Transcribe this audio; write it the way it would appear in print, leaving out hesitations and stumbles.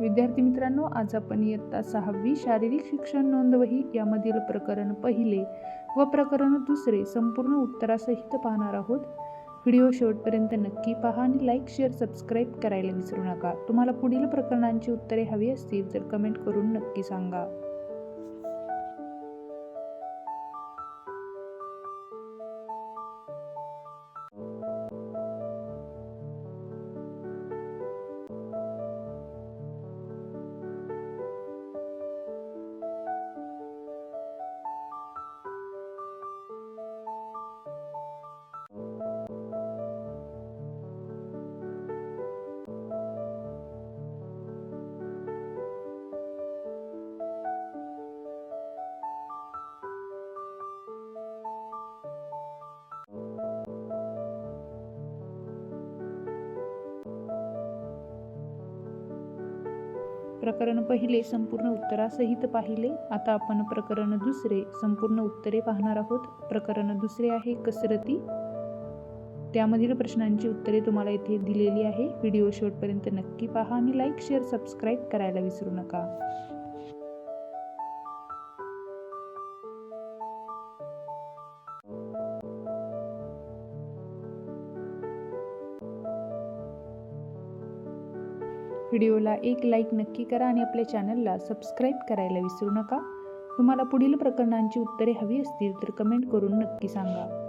विद्यार्थी मित्रांनो, आज आपण इयत्ता 6वी शारीरिक शिक्षण नोंदवही यामधील प्रकरण पहिले व प्रकरण दुसरे संपूर्ण उत्तरासहित पाहणार आहोत। व्हिडिओ शेवटपर्यंत नक्की पहा आणि लाईक, शेअर, सबस्क्राईब करायला विसरू नका। तुम्हाला पुढील प्रकरणांची उत्तरे हवी असतील तर कमेंट करून नक्की सांगा। प्रकरण पहिले संपूर्ण उत्तरासहित पाहिले। आता आपण प्रकरण दुसरे संपूर्ण उत्तरे पाहणार आहोत। प्रकरण दुसरे आहे कसरती। त्यामधील प्रश्नांची उत्तरे तुम्हाला इथे दिलेली आहे। व्हिडिओ शेवटपर्यंत नक्की पहा आणि लाईक, शेअर, सबस्क्राईब करायला विसरू नका। व्हिडिओला एक लाईक नक्की करा आणि आपल्या चॅनलला सबस्क्राईब करायला विसरू नका। तुम्हाला पुढील प्रकरणांची उत्तरे हवी असतील तर कमेंट करून नक्की सांगा।